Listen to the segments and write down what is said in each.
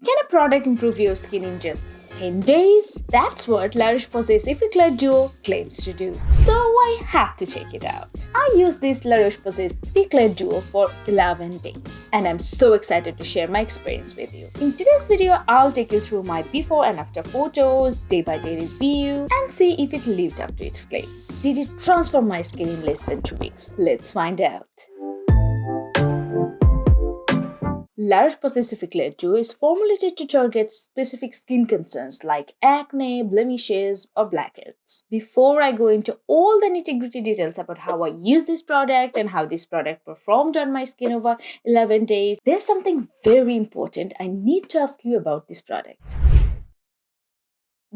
Can a product improve your skin in just 10 days? That's what La Roche-Posay Effaclar Duo claims to do. So I had to check it out. I used this La Roche-Posay Effaclar Duo for 11 days and I'm so excited to share my experience with you. In today's video, I'll take you through my before and after photos, day-by-day review, and see if it lived up to its claims. Did it transform my skin in less than 2 weeks? Let's find out. La Roche-Posay Effaclar Duo is formulated to target specific skin concerns like acne, blemishes, or blackheads. Before I go into all the nitty-gritty details about how I use this product and how this product performed on my skin over 11 days, there's something very important I need to ask you about this product.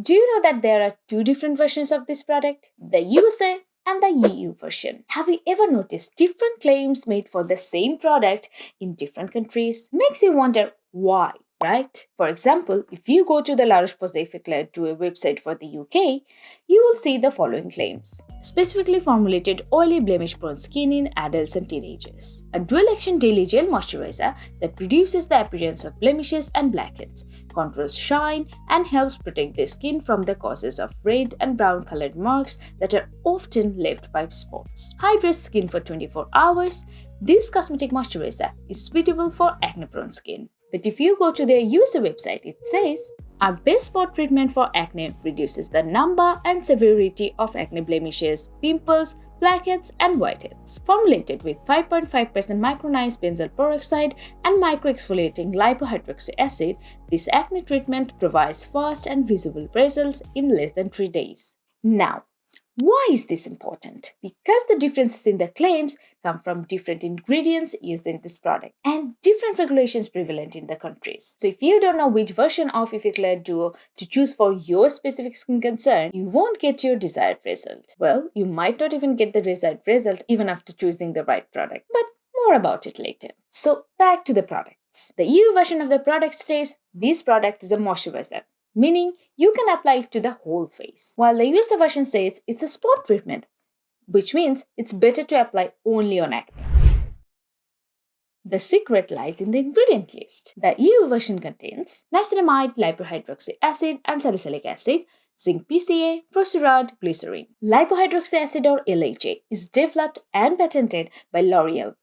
Do you know that there are two different versions of this product? The USA and the EU version. Have you ever noticed different claims made for the same product in different countries? Makes you wonder why, right? For example, if you go to the La Roche-Posay Effaclar Duo website for the UK, you will see the following claims. Specifically formulated oily blemish-prone skin in adults and teenagers. A dual-action daily gel moisturizer that reduces the appearance of blemishes and blackheads, controls shine, and helps protect the skin from the causes of red and brown colored marks that are often left by spots. Hydrates skin for 24 hours. This cosmetic moisturizer is suitable for acne-prone skin. But if you go to their USA website, it says, our best spot treatment for acne reduces the number and severity of acne blemishes, pimples, blackheads, and whiteheads. Formulated with 5.5% micronized benzoyl peroxide and microexfoliating lipohydroxy acid, this acne treatment provides fast and visible results in less than 3 days. Now, why is this important? Because the differences in the claims come from different ingredients used in this product and different regulations prevalent in the countries. So if you don't know which version of Effaclar Duo to choose for your specific skin concern, you won't get your desired result. Well, you might not even get the desired result even after choosing the right product. But more about it later. So back to the products. The EU version of the product states this product is a moisturizer, meaning you can apply it to the whole face. While the USA version says it's a spot treatment, which means it's better to apply only on acne. The secret lies in the ingredient list. The EU version contains niacinamide, lipohydroxy acid, and salicylic acid, zinc PCA, procurard, glycerin. Lipohydroxy acid or LHA is developed and patented by L'Oreal,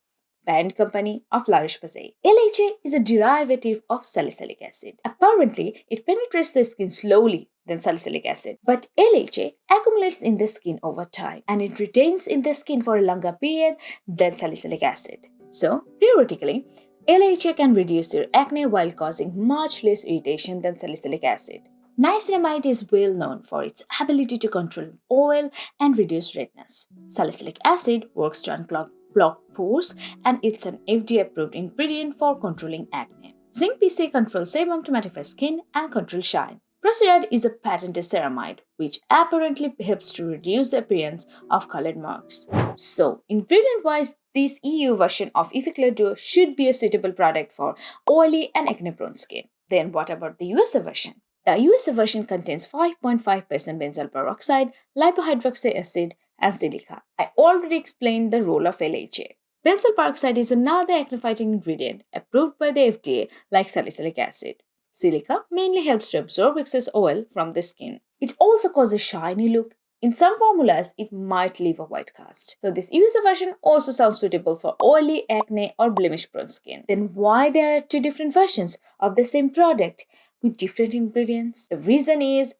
parent company of La Roche-Posay. LHA is a derivative of salicylic acid. Apparently, it penetrates the skin slowly than salicylic acid, but LHA accumulates in the skin over time and it retains in the skin for a longer period than salicylic acid. So, theoretically, LHA can reduce your acne while causing much less irritation than salicylic acid. Niacinamide is well known for its ability to control oil and reduce redness. Salicylic acid works to unclog blocked pores and it's an FDA-approved ingredient for controlling acne. Zinc PCA controls sebum to mattify skin and control shine. Procurard is a patented ceramide which apparently helps to reduce the appearance of colored marks. So, ingredient-wise, this EU version of Effaclar Duo should be a suitable product for oily and acne-prone skin. Then what about the USA version? The USA version contains 5.5% benzoyl peroxide, lipohydroxy acid, and silica. I already explained the role of LHA. Benzoyl peroxide is another acne-fighting ingredient approved by the FDA like salicylic acid. Silica mainly helps to absorb excess oil from the skin. It also causes a shiny look. In some formulas, it might leave a white cast. So this USA version also sounds suitable for oily, acne, or blemish-prone skin. Then why there are two different versions of the same product with different ingredients? The reason is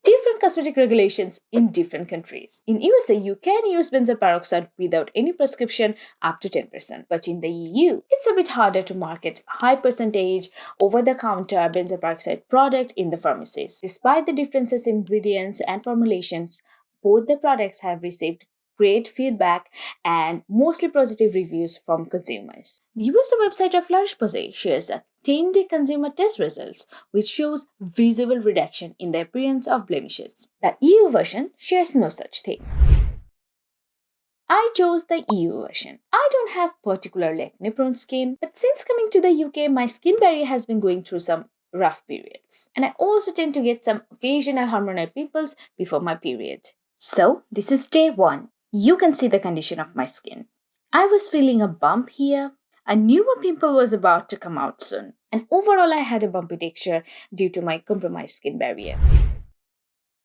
different cosmetic regulations in different countries. In USA, you can use benzoyl peroxide without any prescription up to 10%. But in the EU, it's a bit harder to market high percentage over-the-counter benzoyl peroxide product in the pharmacies. Despite the differences in ingredients and formulations, both the products have received great feedback and mostly positive reviews from consumers. The USA website of La Roche-Posay shares a 10-day consumer test results, which shows visible reduction in the appearance of blemishes. The EU version shares no such thing. I chose the EU version. I don't have particularly acne-prone skin, but since coming to the UK, my skin barrier has been going through some rough periods. And I also tend to get some occasional hormonal pimples before my period. So, this is day 1. You can see the condition of my skin. I was feeling a bump here, I knew a pimple was about to come out soon. And overall, I had a bumpy texture due to my compromised skin barrier.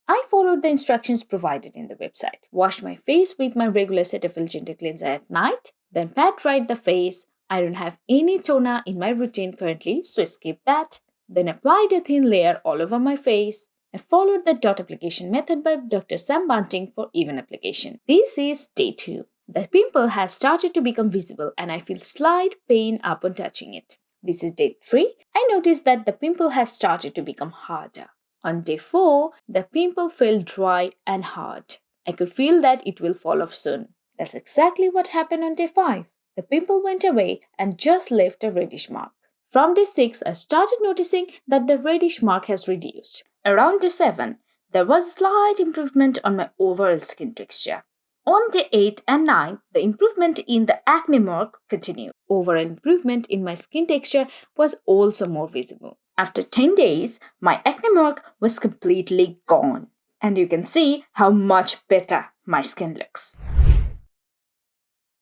I followed the instructions provided in the website. Washed my face with my regular Cetaphil Gentle Cleanser at night, then pat-dried the face. I don't have any toner in my routine currently, so skip that. Then applied a thin layer all over my face. I followed the dot application method by Dr. Sam Bunting for even application. This is day 2. The pimple has started to become visible and I feel slight pain upon touching it. This is day 3. I noticed that the pimple has started to become harder. On day 4, the pimple felt dry and hard. I could feel that it will fall off soon. That's exactly what happened on day 5. The pimple went away and just left a reddish mark. From day 6, I started noticing that the reddish mark has reduced. Around day 7, there was a slight improvement on my overall skin texture. On day 8 and 9, the improvement in the acne mark continued. Overall improvement in my skin texture was also more visible. After 10 days, my acne mark was completely gone. And you can see how much better my skin looks.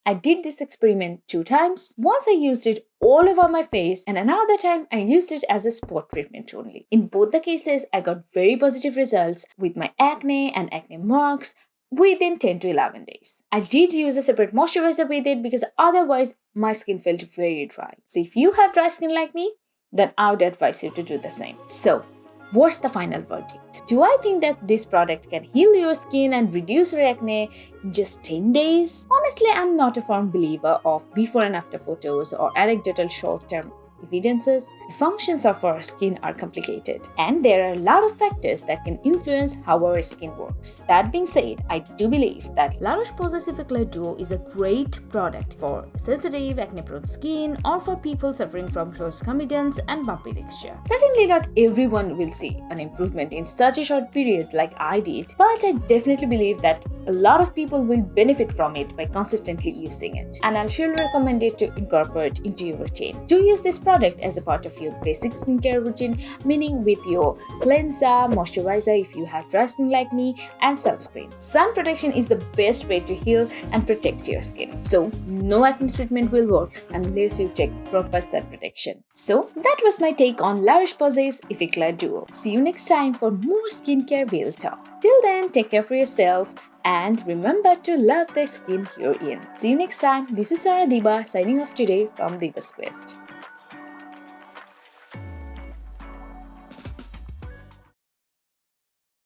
I did this experiment 2 times. Once I used it all over my face and another time I used it as a spot treatment only. In both the cases, I got very positive results with my acne and acne marks within 10 to 11 days. I did use a separate moisturizer with it because otherwise my skin felt very dry. So if you have dry skin like me, then I would advise you to do the same. So, what's the final verdict? Do I think that this product can heal your skin and reduce your acne in just 10 days? Honestly, I'm not a firm believer of before and after photos or anecdotal short-term evidences. The functions of our skin are complicated and there are a lot of factors that can influence how our skin works. That being said, I do believe that La Roche-Posay Effaclar Duo is a great product for sensitive acne-prone skin or for people suffering from close comedons and bumpy texture. Certainly not everyone will see an improvement in such a short period like I did, but I definitely believe that a lot of people will benefit from it by consistently using it. And I'll surely recommend it to incorporate into your routine. Do use this product as a part of your basic skincare routine, meaning with your cleanser, moisturizer if you have dry skin like me, and sunscreen. Sun protection is the best way to heal and protect your skin. So, no acne treatment will work unless you take proper sun protection. So, that was my take on La Roche-Posay's Effaclar Duo. See you next time for more skincare real talk. Till then, take care for yourself and remember to love the skin you're in. See you next time. This is 𝗣𝗍 signing off today from 𝗣𝗍's Quest.